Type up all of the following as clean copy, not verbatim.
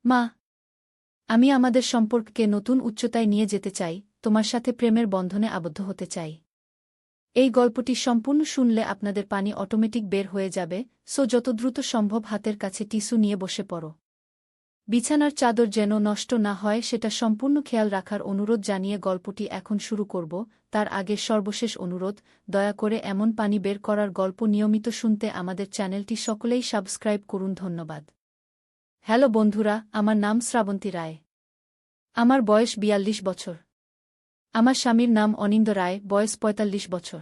মা, আমি আমাদের সম্পর্ককে নতুন উচ্চতায় নিয়ে যেতে চাই, তোমার সাথে প্রেমের বন্ধনে আবদ্ধ হতে চাই। এই গল্পটি সম্পূর্ণ শুনলে আপনাদের পানি অটোমেটিক বের হয়ে যাবে, সো যত দ্রুত সম্ভব হাতের কাছে টিস্যু নিয়ে বসে পড়ো। বিছানার চাদর যেন নষ্ট না হয় সেটা সম্পূর্ণ খেয়াল রাখার অনুরোধ জানিয়ে গল্পটি এখন শুরু করব। তার আগে সর্বশেষ অনুরোধ, দয়া করে এমন পানি বের করার গল্প নিয়মিত শুনতে আমাদের চ্যানেলটি সকলেই সাবস্ক্রাইব করুন। ধন্যবাদ। হ্যালো বন্ধুরা, আমার নাম শ্রাবন্তী রায়। আমার বয়স ৪২ বছর। আমার স্বামীর নাম অনিন্দ রায়, বয়স ৪৫ বছর।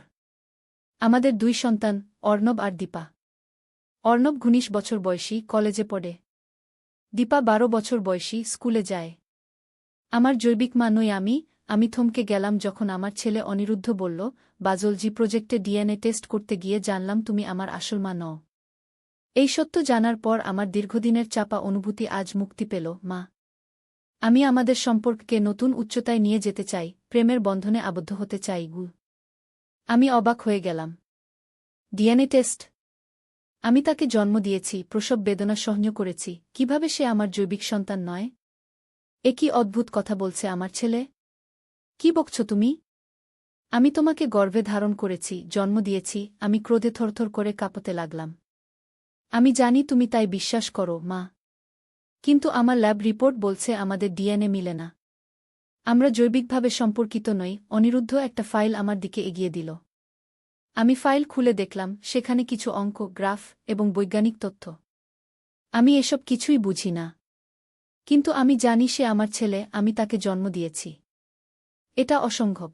আমাদের ২ সন্তান, অর্ণব আর দীপা। অর্ণব ১৯ বছর বয়সী, কলেজে পড়ে। দীপা ১২ বছর বয়সী, স্কুলে যায়। আমার জৈবিক মা নই আমি থমকে গেলাম যখন আমার ছেলে অনিরুদ্ধ বলল, বাজলজি প্রজেক্টে ডিএনএ টেস্ট করতে গিয়ে জানলাম তুমি আমার আসল মা নও। এই সত্য জানার পর আমার দীর্ঘদিনের চাপা অনুভূতি আজ মুক্তি পেল। মা, আমি আমাদের সম্পর্ককে নতুন উচ্চতায় নিয়ে যেতে চাই, প্রেমের বন্ধনে আবদ্ধ হতে চাই। আমি অবাক হয়ে গেলাম। DNA test? আমি তাকে জন্ম দিয়েছি, প্রসব বেদনা সহ্য করেছি, কিভাবে সে আমার জৈবিক সন্তান নয়? এ কি অদ্ভুত কথা বলছে আমার ছেলে! কি বকছ তুমি? আমি তোমাকে গর্ভে ধারণ করেছি, জন্ম দিয়েছি। আমি ক্রোধে থরথর করে কাঁপতে লাগলাম। আমি জানি তুমি তাই বিশ্বাস করো, মা। কিন্তু আমার ল্যাব রিপোর্ট বলছে আমাদের ডিএনএ মিলে না। আমরা জৈবিকভাবে সম্পর্কিত নই। অনিরুদ্ধ একটা ফাইল আমার দিকে এগিয়ে দিল। আমি ফাইল খুলে দেখলাম, সেখানে কিছু অঙ্ক, গ্রাফ এবং বৈজ্ঞানিক তথ্য। আমি এসব কিছুই বুঝি না। কিন্তু আমি জানি সে আমার ছেলে, আমি তাকে জন্ম দিয়েছি। এটা অসম্ভব।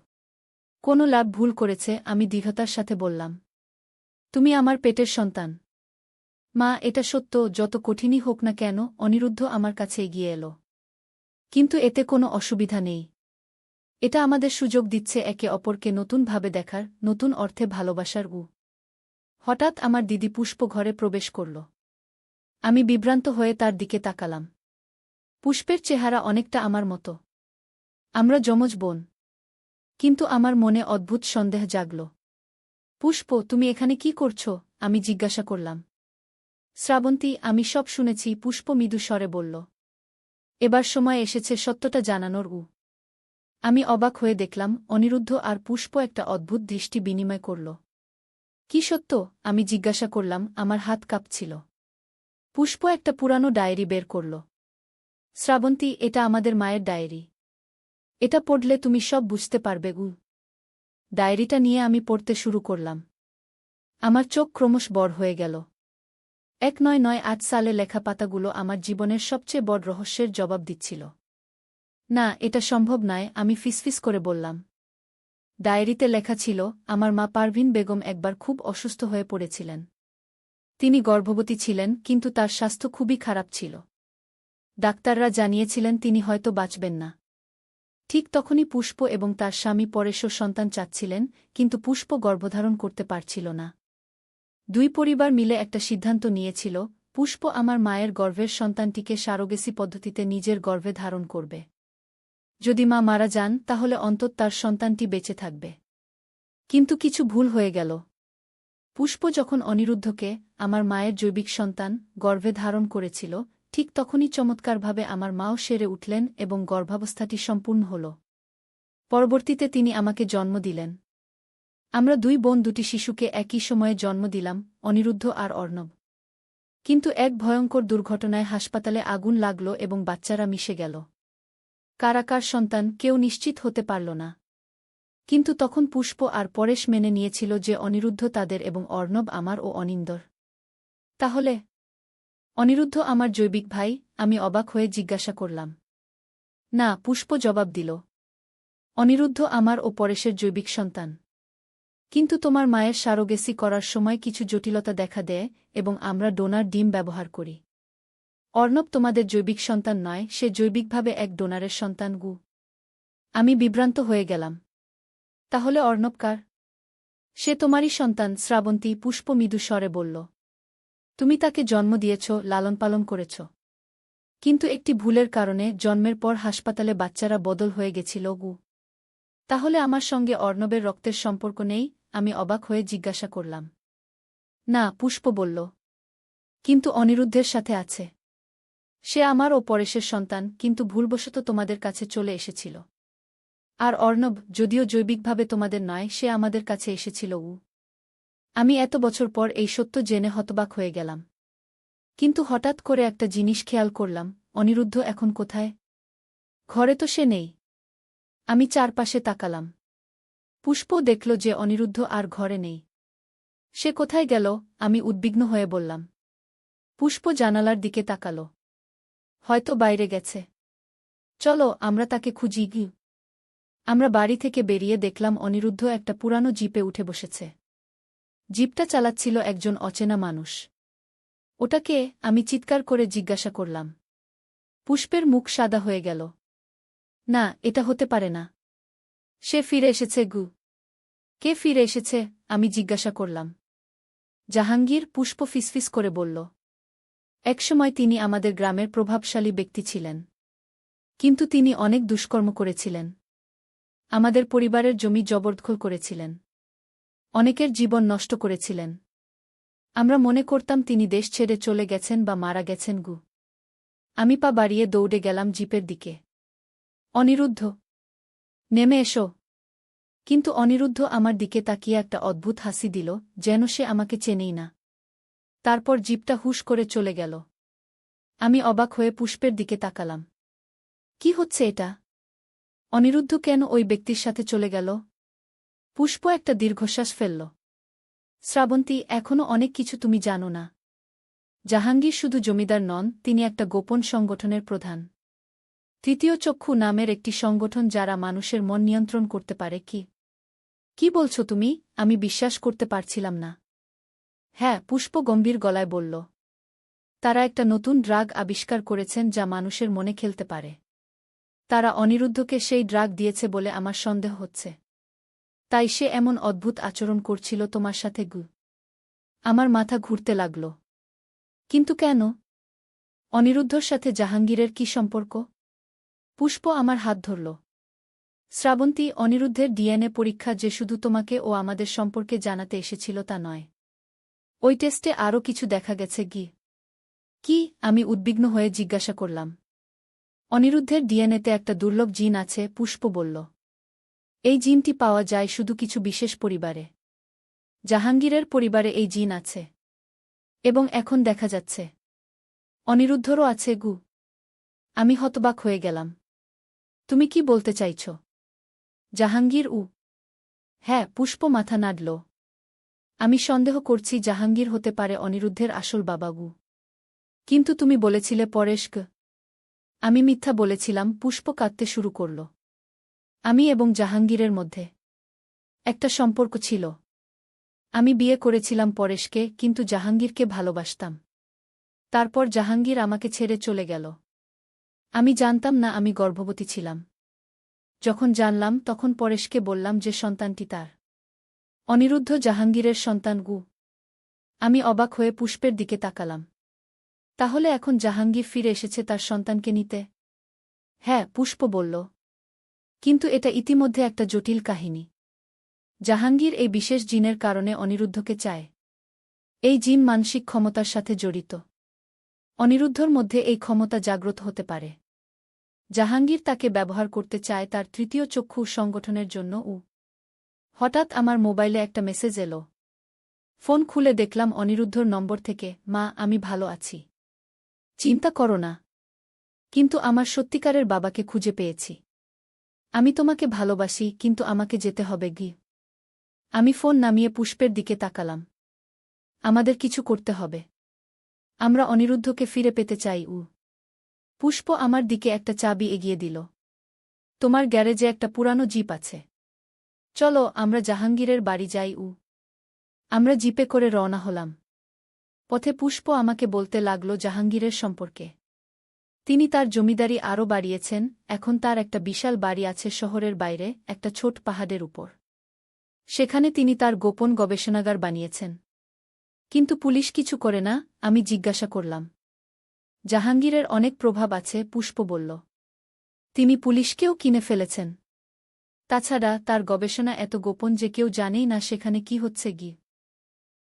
কোনো ল্যাব ভুল করেছে, আমি দৃঢ়তার সাথে বললাম। তুমি আমার পেটের সন্তান। মা, এটা সত্য, যত কঠিনই হোক না কেন। অনিরুদ্ধ আমার কাছে এগিয়ে এলো। কিন্তু এতে কোনো অসুবিধা নেই। এটা আমাদের সুযোগ দিচ্ছে একে অপরকে নতুনভাবে দেখার, নতুন অর্থে ভালোবাসার। হঠাৎ আমার দিদি পুষ্প ঘরে প্রবেশ করল। আমি বিভ্রান্ত হয়ে তার দিকে তাকালাম। পুষ্পের চেহারা অনেকটা আমার মতো। আমরা যমজ বোন। কিন্তু আমার মনে অদ্ভুত সন্দেহ জাগল। পুষ্প, তুমি এখানে কি করছ? আমি জিজ্ঞাসা করলাম। শ্রাবন্তী, আমি সব শুনেছি, পুষ্প মৃদু স্বরে বলল। এবার সময় এসেছে সত্যটা জানানোর। আমি অবাক হয়ে দেখলাম, অনিরুদ্ধ আর পুষ্প একটা অদ্ভুত দৃষ্টি বিনিময় করল। কি সত্য? আমি জিজ্ঞাসা করলাম, আমার হাত কাঁপছিল। পুষ্প একটা পুরানো ডায়েরি বের করল। শ্রাবন্তী, এটা আমাদের মায়ের ডায়েরি। এটা পড়লে তুমি সব বুঝতে পারবে। ডায়েরিটা নিয়ে আমি পড়তে শুরু করলাম। আমার চোখ ক্রমশ বড় হয়ে গেল। ১৯৯৮ সালে লেখা পাতাগুলো আমার জীবনের সবচেয়ে বড় রহস্যের জবাব দিচ্ছিল। না, এটা সম্ভব নয়, আমি ফিসফিস করে বললাম। ডায়েরিতে লেখা ছিল, আমার মা পারভিন বেগম একবার খুব অসুস্থ হয়ে পড়েছিলেন। তিনি গর্ভবতী ছিলেন, কিন্তু তার স্বাস্থ্য খুবই খারাপ ছিল। ডাক্তাররা জানিয়েছিলেন তিনি হয়তো বাঁচবেন না। ঠিক তখনই পুষ্প এবং তার স্বামী পরেশও সন্তান চাচ্ছিলেন, কিন্তু পুষ্প গর্ভধারণ করতে পারছিল না। দুই পরিবার মিলে একটা সিদ্ধান্ত নিয়েছিল, পুষ্প আমার মায়ের গর্ভের সন্তানটিকে সারোগেসি পদ্ধতিতে নিজের গর্ভে ধারণ করবে। যদি মা মারা যান, তাহলে অন্তত তার সন্তানটি বেঁচে থাকবে। কিন্তু কিছু ভুল হয়ে গেল। পুষ্প যখন অনিরুদ্ধকে, আমার মায়ের জৈবিক সন্তান, গর্ভে ধারণ করেছিল, ঠিক তখনই চমৎকারভাবে আমার মাও সেরে উঠলেন এবং গর্ভাবস্থাটি সম্পূর্ণ হল। পরবর্তীতে তিনি আমাকে জন্ম দিলেন। আমরা দুই বোন দুটি শিশুকে একই সময়ে জন্ম দিলাম, অনিরুদ্ধ আর অর্ণব। কিন্তু এক ভয়ঙ্কর দুর্ঘটনায় হাসপাতালে আগুন লাগল এবং বাচ্চারা মিশে গেল। কারা কার সন্তান, কেউ নিশ্চিত হতে পারল না। কিন্তু তখন পুষ্প আর পরেশ মেনে নিয়েছিল যে অনিরুদ্ধ তাদের এবং অর্ণব আমার ও অনিন্দর। তাহলে অনিরুদ্ধ আমার জৈবিক ভাই? আমি অবাক হয়ে জিজ্ঞাসা করলাম। না, পুষ্প জবাব দিল। অনিরুদ্ধ আমার ও পরেশের জৈবিক সন্তান। কিন্তু তোমার মায়ের সারোগেসি করার সময় কিছু জটিলতা দেখা দেয় এবং আমরা ডোনার ডিম ব্যবহার করি। অর্ণব তোমাদের জৈবিক সন্তান নয়, সে জৈবিকভাবে এক ডোনারের সন্তান। আমি বিভ্রান্ত হয়ে গেলাম। তাহলে অর্ণব কার? সে তোমারই সন্তান, শ্রাবন্তী, পুষ্প মৃদু স্বরে বলল। তুমি তাকে জন্ম দিয়েছ, লালনপালন করেছ। কিন্তু একটি ভুলের কারণে জন্মের পর হাসপাতালে বাচ্চারা বদল হয়ে গেছিল। তাহলে আমার সঙ্গে অর্ণবের রক্তের সম্পর্ক নেই? আমি অবাক হয়ে জিজ্ঞাসা করলাম। না, পুষ্প বলল। কিন্তু অনিরুদ্ধের সাথে আছে। সে আমার ও পরেশের সন্তান, কিন্তু ভুলবশত তোমাদের কাছে চলে এসেছিল। আর অর্ণব, যদিও জৈবিকভাবে তোমাদের নয়, সে আমাদের কাছে এসেছিল। আমি এত বছর পর এই সত্য জেনে হতবাক হয়ে গেলাম। কিন্তু হঠাৎ করে একটা জিনিস খেয়াল করলাম, অনিরুদ্ধ এখন কোথায়? ঘরে তো সে নেই। আমি চারপাশে তাকালাম। পুষ্প দেখল যে অনিরুদ্ধ আর ঘরে নেই। সে কোথায় গেল? আমি উদ্বিগ্ন হয়ে বললাম। পুষ্প জানালার দিকে তাকাল। হয়তো বাইরে গেছে। চলো আমরা তাকে খুঁজি গি। আমরা বাড়ি থেকে বেরিয়ে দেখলাম অনিরুদ্ধ একটা পুরানো জিপে উঠে বসেছে। জিপটা চালাচ্ছিল একজন অচেনা মানুষ। ওটা কে? আমি চিৎকার করে জিজ্ঞাসা করলাম। পুষ্পের মুখ সাদা হয়ে গেল। না, এটা হতে পারে না। সে ফিরে এসেছে গু। কে ফিরে এসেছে? আমি জিজ্ঞাসা করলাম। জাহাঙ্গীর, পুষ্প ফিসফিস করে বলল। একসময় তিনি আমাদের গ্রামের প্রভাবশালী ব্যক্তি ছিলেন। কিন্তু তিনি অনেক দুষ্কর্ম করেছিলেন। আমাদের পরিবারের জমি জবরদখল করেছিলেন। অনেকের জীবন নষ্ট করেছিলেন। আমরা মনে করতাম তিনি দেশ ছেড়ে চলে গেছেন বা মারা গেছেন গু। আমি পা বাড়িয়ে দৌড়ে গেলাম জিপের দিকে। অনিরুদ্ধ, নেমে এসো। কিন্তু অনিরুদ্ধ আমার দিকে তাকিয়ে একটা অদ্ভুত হাসি দিল, যেন সে আমাকে চেনেই না। তারপর জিপটা হুশ করে চলে গেল। আমি অবাক হয়ে পুষ্পের দিকে তাকালাম। কি হচ্ছে এটা? অনিরুদ্ধ কেন ওই ব্যক্তির সাথে চলে গেল? পুষ্প একটা দীর্ঘশ্বাস ফেলল। শ্রাবন্তী, এখনও অনেক কিছু তুমি জানো না। জাহাঙ্গীর শুধু জমিদার নন, তিনি একটা গোপন সংগঠনের প্রধান। তৃতীয় চক্ষু নামের একটি সংগঠন যারা মানুষের মন নিয়ন্ত্রণ করতে পারে। কি বলছো তুমি? আমি বিশ্বাস করতে পারছিলাম না। হ্যাঁ, পুষ্প গম্ভীর গলায় বলল। তারা একটা নতুন ড্রাগ আবিষ্কার করেছেন যা মানুষের মনে খেলতে পারে। তারা অনিরুদ্ধকে সেই ড্রাগ দিয়েছে বলে আমার সন্দেহ হচ্ছে। তাই সে এমন অদ্ভুত আচরণ করছিল তোমার সাথে গু। আমার মাথা ঘুরতে লাগল। কিন্তু কেন? অনিরুদ্ধর সাথে জাহাঙ্গীরের কি সম্পর্ক? পুষ্প আমার হাত ধরল। শ্রাবন্তী, অনিরুদ্ধের ডিএনএ পরীক্ষা যে শুধু তোমাকে ও আমাদের সম্পর্কে জানাতে এসেছিল তা নয়। ওই টেস্টে আরও কিছু দেখা গেছে গি। কি? আমি উদ্বিগ্ন হয়ে জিজ্ঞাসা করলাম। অনিরুদ্ধের ডিএনএতে একটা দুর্লভ জিন আছে, পুষ্প বলল। এই জিনটি পাওয়া যায় শুধু কিছু বিশেষ পরিবারে। জাহাঙ্গীরের পরিবারে এই জিন আছে। এবং এখন দেখা যাচ্ছে অনিরুদ্ধরও আছে গু। আমি হতবাক হয়ে গেলাম। তুমি কি বলতে চাইছ? জাহাঙ্গীর? হ্যাঁ, পুষ্প মাথা নাড়ল। আমি সন্দেহ করছি জাহাঙ্গীর হতে পারে অনিরুদ্ধের আসল বাবা গু। কিন্তু তুমি বলেছিলে পরেশ গ। আমি মিথ্যা বলেছিলাম। পুষ্প কাঁদতে শুরু করল। আমি এবং জাহাঙ্গীরের মধ্যে একটা সম্পর্ক ছিল। আমি বিয়ে করেছিলাম পরেশকে, কিন্তু জাহাঙ্গীরকে ভালোবাসতাম। তারপর জাহাঙ্গীর আমাকে ছেড়ে চলে গেল। আমি জানতাম না আমি গর্ভবতী ছিলাম। যখন জানলাম তখন পরেশকে বললাম যে সন্তানটি তার। অনিরুদ্ধ জাহাঙ্গীরের সন্তান গু। আমি অবাক হয়ে পুষ্পের দিকে তাকালাম। তাহলে এখন জাহাঙ্গীর ফিরে এসেছে তার সন্তানকে নিতে? হ্যাঁ, পুষ্প বলল। কিন্তু এটা ইতিমধ্যে একটা জটিল কাহিনী। জাহাঙ্গীর এই বিশেষ জিনের কারণে অনিরুদ্ধকে চায়। এই জিন মানসিক ক্ষমতার সাথে জড়িত। অনিরুদ্ধর মধ্যে এই ক্ষমতা জাগ্রত হতে পারে। জাহাঙ্গীর তাকে ব্যবহার করতে চায় তার তৃতীয় চক্ষু সংগঠনের জন্য। হঠাৎ আমার মোবাইলে একটা মেসেজ এলো। ফোন খুলে দেখলাম অনিরুদ্ধর নম্বর থেকে। মা, আমি ভালো আছি। চিন্তা করো না। কিন্তু আমার সত্যিকারের বাবাকে খুঁজে পেয়েছি। আমি তোমাকে ভালোবাসি, কিন্তু আমাকে যেতে হবে গি। আমি ফোন নামিয়ে পুষ্পের দিকে তাকালাম। আমাদের কিছু করতে হবে। আমরা অনিরুদ্ধকে ফিরে পেতে চাই। পুষ্প আমার দিকে একটা চাবি এগিয়ে দিল। তোমার গ্যারেজে একটা পুরানো জিপ আছে। চলো আমরা জাহাঙ্গীরের বাড়ি যাই। আমরা জিপে করে রওনা হলাম। পথে পুষ্প আমাকে বলতে লাগল জাহাঙ্গীরের সম্পর্কে। তিনি তার জমিদারি আরও বাড়িয়েছেন। এখন তার একটা বিশাল বাড়ি আছে শহরের বাইরে, একটা ছোট পাহাড়ের উপর। সেখানে তিনি তার গোপন গবেষণাগার বানিয়েছেন। কিন্তু পুলিশ কিছু করে না। আমি জিজ্ঞাসা করলাম। জাহাঙ্গীরের অনেক প্রভাব আছে, পুষ্প বলল। তিনি পুলিশকেও কিনে ফেলেছেন। তাছাড়া তার গবেষণা এত গোপন যে কেউ জানেই না সেখানে কি হচ্ছে গি।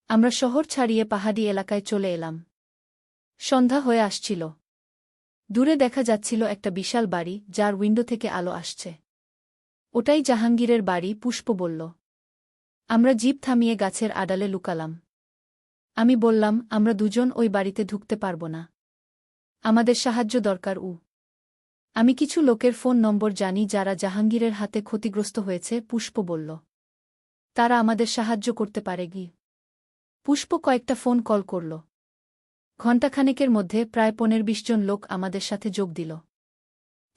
আমরা শহর ছাড়িয়ে পাহাড়ি এলাকায় চলে এলাম। সন্ধ্যা হয়ে আসছিল। দূরে দেখা যাচ্ছিল একটা বিশাল বাড়ি যার উইন্ডো থেকে আলো আসছে। ওটাই জাহাঙ্গীরের বাড়ি, পুষ্প বলল। আমরা জিপ থামিয়ে গাছের আড়ালে লুকালাম। আমি বললাম, আমরা দুজন ওই বাড়িতে ঢুকতে পারব না। আমাদের সাহায্য দরকার। আমি কিছু লোকের ফোন নম্বর জানি যারা জাহাঙ্গীরের হাতে ক্ষতিগ্রস্ত হয়েছে, পুষ্প বলল। তারা আমাদের সাহায্য করতে পারে কি? পুষ্প কয়েকটা ফোন কল করল। ঘণ্টাখানেকের মধ্যে প্রায় 15-20 জন লোক আমাদের সাথে যোগ দিল।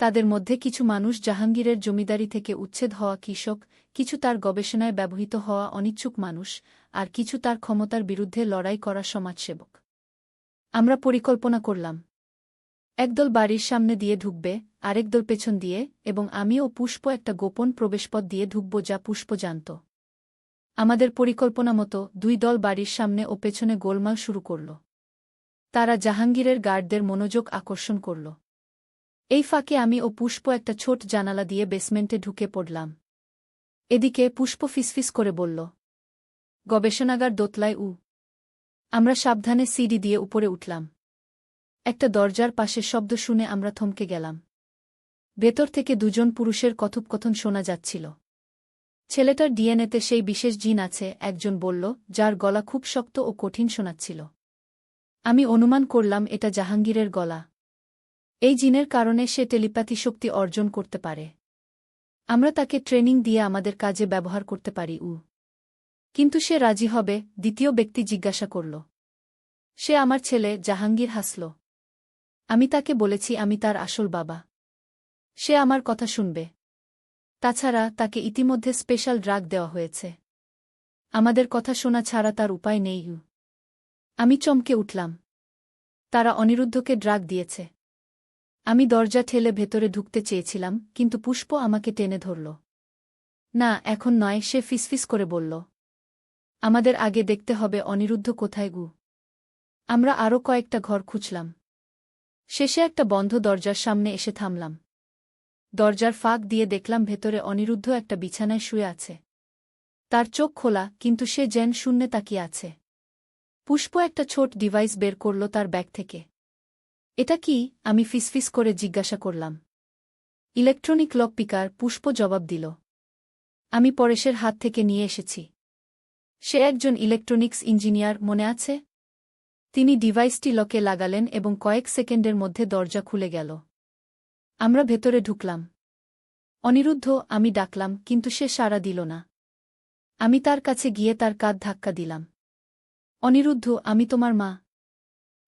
তাদের মধ্যে কিছু মানুষ জাহাঙ্গীরের জমিদারি থেকে উচ্ছেদ হওয়া কৃষক, কিছু তার গবেষণায় ব্যবহৃত হওয়া অনিচ্ছুক মানুষ, আর কিছু তার ক্ষমতার বিরুদ্ধে লড়াই করা সমাজসেবক। আমরা পরিকল্পনা করলাম, একদল বাড়ির সামনে দিয়ে ঢুকবে, আরেক দল পেছন দিয়ে, এবং আমি ও পুষ্প একটা গোপন প্রবেশপথ দিয়ে ঢুকব যা পুষ্প জানত। আমাদের পরিকল্পনা মতো 2 দল বাড়ির সামনে ও পেছনে গোলমাল শুরু করল। তারা জাহাঙ্গীরের গার্ডদের মনোযোগ আকর্ষণ করল। এই ফাঁকে আমি ও পুষ্প একটা ছোট জানালা দিয়ে বেসমেন্টে ঢুকে পড়লাম। এদিকে পুষ্প ফিসফিস করে বলল, গবেষণাগার দোতলায়। আমরা সাবধানে সিঁড়ি দিয়ে উপরে উঠলাম। একটা দরজার পাশের শব্দ শুনে আমরা থমকে গেলাম। ভেতর থেকে 2 জন পুরুষের কথোপকথন শোনা যাচ্ছিল। ছেলেটার ডিএনএতে সেই বিশেষ জিন আছে, একজন বলল, যার গলা খুব শক্ত ও কঠিন শোনাচ্ছিল। আমি অনুমান করলাম এটা জাহাঙ্গীরের গলা। এই জিনের কারণে সে টেলিপ্যাথি শক্তি অর্জন করতে পারে। আমরা তাকে ট্রেনিং দিয়ে আমাদের কাজে ব্যবহার করতে পারি। কিন্তু সে রাজি হবে? দ্বিতীয় ব্যক্তি জিজ্ঞাসা করল। সে আমার ছেলে। জাহাঙ্গীর হাসল। আমি তাকে বলেছি আমি তার আসল বাবা। সে আমার কথা শুনবে। তাছাড়া তাকে ইতিমধ্যে স্পেশাল ড্রাগ দেওয়া হয়েছে। আমাদের কথা শোনা ছাড়া তার উপায় নেই। আমি চমকে উঠলাম। তারা অনিরুদ্ধকে ড্রাগ দিয়েছে। আমি দরজা ঠেলে ভেতরে ঢুকতে চেয়েছিলাম, কিন্তু পুষ্প আমাকে টেনে ধরল। না, এখন নয়, সে ফিসফিস করে বলল। আমাদের আগে দেখতে হবে অনিরুদ্ধ কোথায়। আমরা আরও কয়েকটা ঘর খুঁজলাম। শেষে একটা বন্ধ দরজার সামনে এসে থামলাম। দরজার ফাঁক দিয়ে দেখলাম ভেতরে অনিরুদ্ধ একটা বিছানায় শুয়ে আছে। তার চোখ খোলা, কিন্তু সে যেন শূন্যে তাকিয়ে আছে। পুষ্প একটা ছোট ডিভাইস বের করল তার ব্যাগ থেকে। এটা কি? আমি ফিসফিস করে জিজ্ঞাসা করলাম। ইলেকট্রনিক লক পিকার, পুষ্প জবাব দিল। আমি পরেশের হাত থেকে নিয়ে এসেছি। সে একজন ইলেকট্রনিক্স ইঞ্জিনিয়ার, মনে আছে? তিনি ডিভাইসটি লকে লাগালেন এবং কয়েক সেকেন্ডের মধ্যে দরজা খুলে গেল। আমরা ভেতরে ঢুকলাম। অনিরুদ্ধ, আমি ডাকলাম, কিন্তু সে সাড়া দিল না। আমি তার কাছে গিয়ে তার কাঁধ ধাক্কা দিলাম। অনিরুদ্ধ, আমি তোমার মা।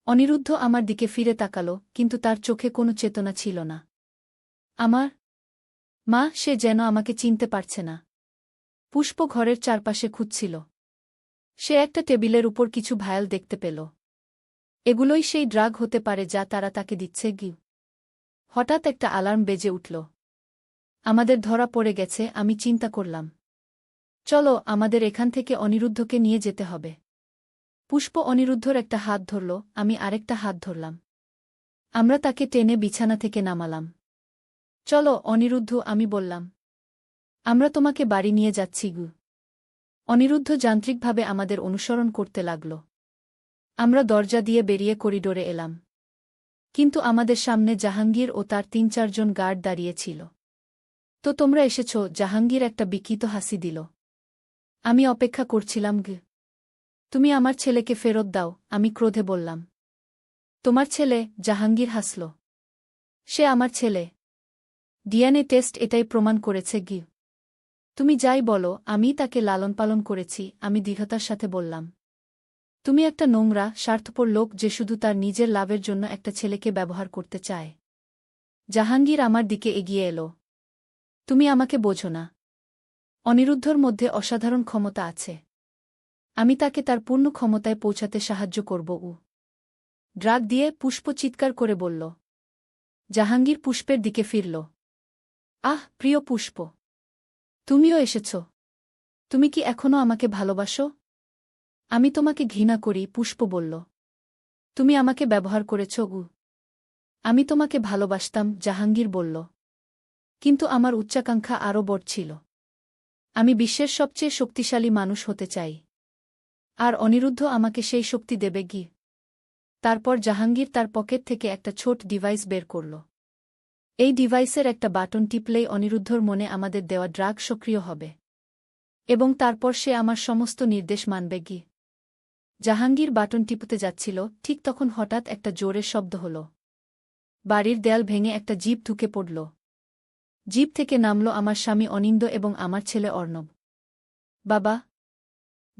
অনিরুদ্ধ আমার দিকে ফিরে তাকাল, কিন্তু তার চোখে কোনো চেতনা ছিল না। আমার মা? সে যেন আমাকে চিনতে পারছে না। পুষ্প ঘরের চারপাশে খুঁজছিল। সে একটা টেবিলের উপর কিছু ভায়াল দেখতে পেল। এগুলোই সেই ড্রাগ হতে পারে যা তারা তাকে দিচ্ছে। হঠাৎ একটা অ্যালার্ম বেজে উঠল। আমাদের ধরা পড়ে গেছে, আমি চিন্তা করলাম। চলো, আমাদের এখান থেকে অনিরুদ্ধকে নিয়ে যেতে হবে। পুষ্প অনিরুদ্ধর একটা হাত ধরল, আমি আরেকটা হাত ধরলাম। আমরা তাকে টেনে বিছানা থেকে নামালাম। চলো অনিরুদ্ধ, আমি বললাম। আমরা তোমাকে বাড়ি নিয়ে যাচ্ছি। অনিরুদ্ধ যান্ত্রিকভাবে আমাদের অনুসরণ করতে লাগল। আমরা দরজা দিয়ে বেরিয়ে করিডোরে এলাম। কিন্তু আমাদের সামনে জাহাঙ্গীর ও তার 3-4 জন গার্ড দাঁড়িয়ে ছিল। তো তোমরা এসেছ? জাহাঙ্গীর একটা বিকৃত হাসি দিল। আমি অপেক্ষা করছিলাম। তুমি আমার ছেলেকে ফেরত দাও, আমি ক্রোধে বললাম। তোমার ছেলে? জাহাঙ্গীর হাসল। সে আমার ছেলে। ডিএনএ টেস্ট এটাই প্রমাণ করেছে। তুমি যাই বলো, আমি তাকে লালন পালন করেছি, আমি দৃঢ়তার সাথে বললাম। তুমি একটা নোংরা, স্বার্থপর লোক যে শুধু তার নিজের লাভের জন্য একটা ছেলেকে ব্যবহার করতে চায়। জাহাঙ্গীর আমার দিকে এগিয়ে এলো। তুমি আমাকে বোঝো না। অনিরুদ্ধর মধ্যে অসাধারণ ক্ষমতা আছে। আমি তাকে তার পূর্ণ ক্ষমতায় পৌঁছাতে সাহায্য করব। ড্রাগ দিয়ে? পুষ্প চিৎকার করে বলল। জাহাঙ্গীর পুষ্পের দিকে ফিরল। আহ, প্রিয় পুষ্প, তুমিও এসেছ। তুমি কি এখনও আমাকে ভালোবাসো? আমি তোমাকে ঘৃণা করি, পুষ্প বলল। তুমি আমাকে ব্যবহার করেছ। আমি তোমাকে ভালোবাসতাম, জাহাঙ্গীর বলল। কিন্তু আমার উচ্চাকাঙ্ক্ষা আরও বড় ছিল। আমি বিশ্বের সবচেয়ে শক্তিশালী মানুষ হতে চাই। আর অনিরুদ্ধ আমাকে সেই শক্তি দেবে। তারপর জাহাঙ্গীর তার পকেট থেকে একটা ছোট ডিভাইস বের করল। এই ডিভাইসের একটা বাটন টিপলেই অনিরুদ্ধর মনে আমাদের দেওয়া ড্রাগ সক্রিয় হবে এবং তারপর সে আমার সমস্ত নির্দেশ মানবে কি। জাহাঙ্গীর বাটন টিপতে যাচ্ছিল, ঠিক তখন হঠাৎ একটা জোরের শব্দ হল। বাড়ির দেয়াল ভেঙে একটা জিপ ঢুকে পড়ল। জিপ থেকে নামল আমার স্বামী অনিন্দ এবং আমার ছেলে অর্ণব। বাবা,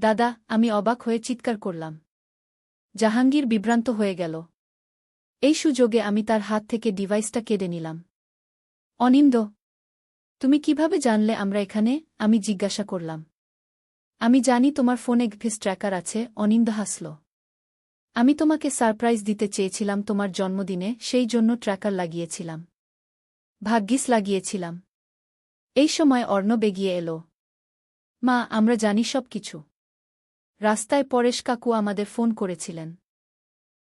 দাদা, আমি অবাক হয়ে চিৎকার করলাম। জাহাঙ্গীর বিভ্রান্ত হয়ে গেল। এই সুযোগে আমি তার হাত থেকে ডিভাইসটা কেড়ে নিলাম। অনিন্দ, তুমি কিভাবে জানলে আমরা এখানে? আমি জিজ্ঞাসা করলাম। আমি জানি তোমার ফোনে ফেস ট্র্যাকার আছে, অনিন্দ হাসল। আমি তোমাকে সারপ্রাইজ দিতে চেয়েছিলাম তোমার জন্মদিনে, সেই জন্য ট্র্যাকার লাগিয়েছিলাম। ভাগ্যিস লাগিয়েছিলাম। এই সময় অর্ণব এগিয়ে এলো। মা, আমরা জানি সব কিছু। রাস্তায় পরেশ কাকু আমাদের ফোন করেছিলেন।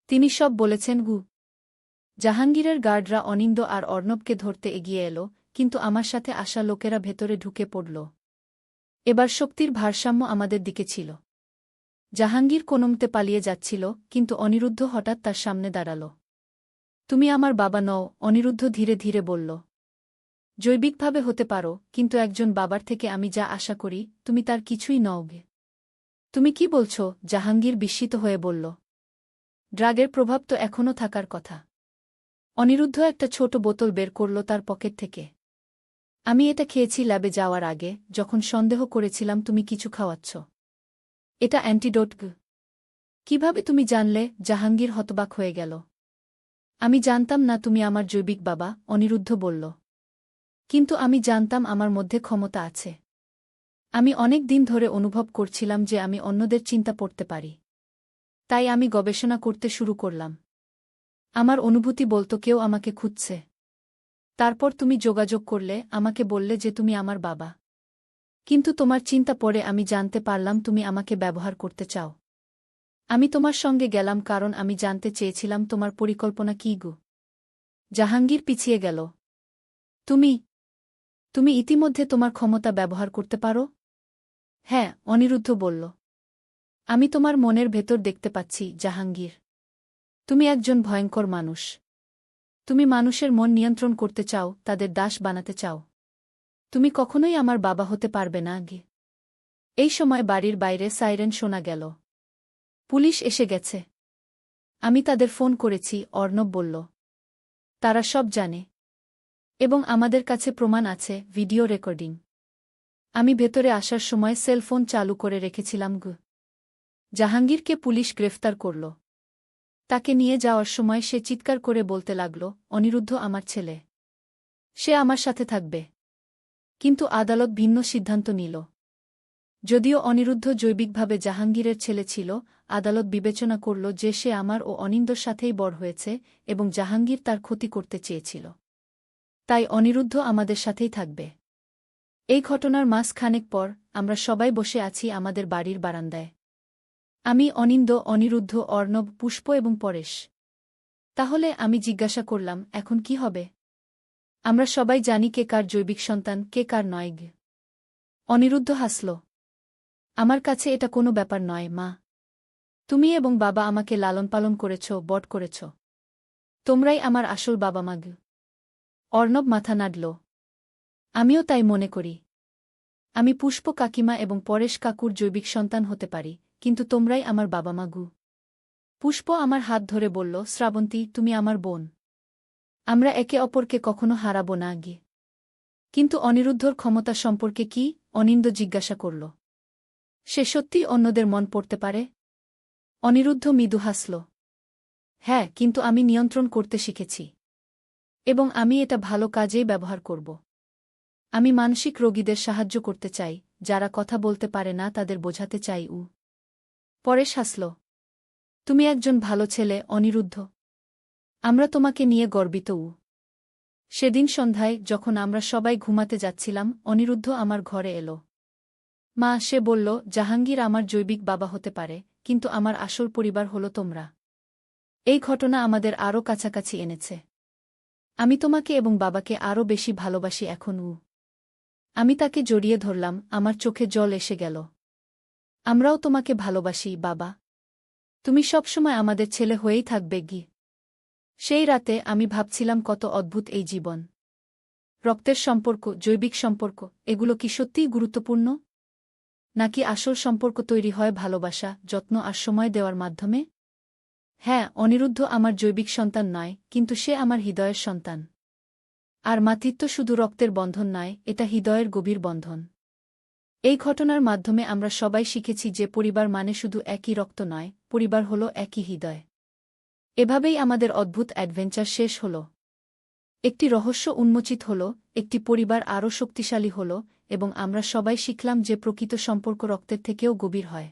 তিনি সব বলেছেন গু। জাহাঙ্গীরের গার্ডরা অনিন্দ আর অর্ণবকে ধরতে এগিয়ে এলো, কিন্তু আমার সাথে আসা লোকেরা ভেতরে ঢুকে পড়ল। এবার শক্তির ভারসাম্য আমাদের দিকে ছিল। জাহাঙ্গীর কোনোমতে পালিয়ে যাচ্ছিল, কিন্তু অনিরুদ্ধ হঠাৎ তার সামনে দাঁড়াল। তুমি আমার বাবা নও, অনিরুদ্ধ ধীরে ধীরে বলল। জৈবিকভাবে হতে পারো, কিন্তু একজন বাবার থেকে আমি যা আশা করি, তুমি তার কিছুই নওগে। তুমি কি বলছ? জাহাঙ্গীর বিস্মিত হয়ে বলল। ড্রাগের প্রভাব তো এখনও থাকার কথা। অনিরুদ্ধ একটা ছোট বোতল বের করল তার পকেট থেকে। আমি এটা খেয়েছি ল্যাবে যাওয়ার আগে, যখন সন্দেহ করেছিলাম তুমি কিছু খাওয়াচ্ছ। এটা অ্যান্টিডোট। কিভাবে তুমি জানলে? জাহাঙ্গীর হতবাক হয়ে গেল। আমি জানতাম না তুমি আমার জৈবিক বাবা, অনিরুদ্ধ বলল। কিন্তু আমি জানতাম আমার মধ্যে ক্ষমতা আছে। আমি অনেক দিন ধরে অনুভব করছিলাম যে আমি অন্যদের চিন্তা পড়তে পারি। তাই আমি গবেষণা করতে শুরু করলাম। আমার অনুভূতি বলতো কেউ আমাকে খুঁজছে। তারপর তুমি যোগাযোগ করলে, আমাকে বললে যে তুমি আমার বাবা। কিন্তু তোমার চিন্তা পড়ে আমি জানতে পারলাম তুমি আমাকে ব্যবহার করতে চাও। আমি তোমার সঙ্গে গেলাম কারণ আমি জানতে চেয়েছিলাম তোমার পরিকল্পনা কী গো। জাহাঙ্গীর পিছিয়ে গেল। তুমি তুমি ইতিমধ্যে তোমার ক্ষমতা ব্যবহার করতে পারো? হ্যাঁ, অনিরুদ্ধ বলল। আমি তোমার মনের ভেতর দেখতে পাচ্ছি, জাহাঙ্গীর। তুমি একজন ভয়ঙ্কর মানুষ। তুমি মানুষের মন নিয়ন্ত্রণ করতে চাও, তাদের দাস বানাতে চাও। তুমি কখনোই আমার বাবা হতে পারবে না আগে। এই সময় বাড়ির বাইরে সাইরেন শোনা গেল। পুলিশ এসে গেছে। আমি তাদের ফোন করেছি, অর্ণব বলল। তারা সব জানে। এবং আমাদের কাছে প্রমাণ আছে, ভিডিও রেকর্ডিং। আমি ভেতরে আসার সময় সেলফোন চালু করে রেখেছিলাম গু। জাহাঙ্গীরকে পুলিশ গ্রেফতার করল। তাকে নিয়ে যাওয়ার সময় সে চিৎকার করে বলতে লাগল, অনিরুদ্ধ আমার ছেলে। সে আমার সাথে থাকবে। কিন্তু আদালত ভিন্ন সিদ্ধান্ত নিল। যদিও অনিরুদ্ধ জৈবিকভাবে জাহাঙ্গীরের ছেলে ছিল, আদালত বিবেচনা করল যে সে আমার ও অনিন্দর সাথেই বড় হয়েছে এবং জাহাঙ্গীর তার ক্ষতি করতে চেয়েছিল। তাই অনিরুদ্ধ আমাদের সাথেই থাকবে। এই ঘটনার মাস খানেক পর আমরা সবাই বসে আছি আমাদের বাড়ির বারান্দায়। আমি, অনিন্দ, অনিরুদ্ধ, অর্ণব, পুষ্প এবং পরেশ। তাহলে আমি জিজ্ঞাসা করলাম, এখন কি হবে? আমরা সবাই জানি কে কার জৈবিক সন্তান, কে কার নয়। অনিরুদ্ধ হাসল। আমার কাছে এটা কোনো ব্যাপার নয়, মা। তুমি এবং বাবা আমাকে লালন পালন করেছ, বড় করেছ। তোমরাই আমার আসল বাবা মা। অর্ণব মাথা নাড়ল। আমিও তাই মনে করি। আমি পুষ্প কাকিমা এবং পরেশ কাকুর জৈবিক সন্তান হতে পারি, কিন্তু তোমরাই আমার বাবা মা গু। পুষ্প আমার হাত ধরে বলল, শ্রাবন্তী, তুমি আমার বোন। আমরা একে অপরকে কখনো হারাব না গিয়ে। কিন্তু অনিরুদ্ধর ক্ষমতা সম্পর্কে কি? অনিন্দ জিজ্ঞাসা করল। সে সত্যিই অন্যদের মন পড়তে পারে? অনিরুদ্ধ মৃদু হাসল। হ্যাঁ, কিন্তু আমি নিয়ন্ত্রণ করতে শিখেছি। এবং আমি এটা ভালো কাজেই ব্যবহার করব। আমি মানসিক রোগীদের সাহায্য করতে চাই, যারা কথা বলতে পারে না তাদের বোঝাতে চাই। পরেশ হাসল। তুমি একজন ভালো ছেলে, অনিরুদ্ধ। আমরা তোমাকে নিয়ে গর্বিত। সেদিন সন্ধ্যায় যখন আমরা সবাই ঘুমাতে যাচ্ছিলাম, অনিরুদ্ধ আমার ঘরে এলো। মা, সে বলল, জাহাঙ্গীর আমার জৈবিক বাবা হতে পারে, কিন্তু আমার আসল পরিবার হলো তোমরা। এই ঘটনা আমাদের আরও কাছাকাছি এনেছে। আমি তোমাকে এবং বাবাকে আরও বেশি ভালোবাসি এখন। আমি তাকে জড়িয়ে ধরলাম, আমার চোখে জল এসে গেল। আমরাও তোমাকে ভালোবাসি, বাবা। তুমি সবসময় আমাদের ছেলে হয়েই থাকবে গি। সেই রাতে আমি ভাবছিলাম কত অদ্ভুত এই জীবন। রক্তের সম্পর্ক, জৈবিক সম্পর্ক, এগুলো কি সত্যিই গুরুত্বপূর্ণ? নাকি আসল সম্পর্ক তৈরি হয় ভালোবাসা, যত্ন আর সময় দেওয়ার মাধ্যমে? হ্যাঁ, অনিরুদ্ধ আমার জৈবিক সন্তান নয়, কিন্তু সে আমার হৃদয়ের সন্তান। আর মাতৃত্ব শুধু রক্তের বন্ধন নয়, এটা হৃদয়ের গভীর বন্ধন। এই ঘটনার মাধ্যমে আমরা সবাই শিখেছি যে পরিবার মানে শুধু একই রক্ত নয়, পরিবার হলো একই হৃদয়। এভাবেই আমাদের অদ্ভুত অ্যাডভেঞ্চার শেষ হল। একটি রহস্য উন্মোচিত হল, একটি পরিবার আরও শক্তিশালী হল, এবং আমরা সবাই শিখলাম যে প্রকৃত সম্পর্ক রক্তের থেকেও গভীর হয়।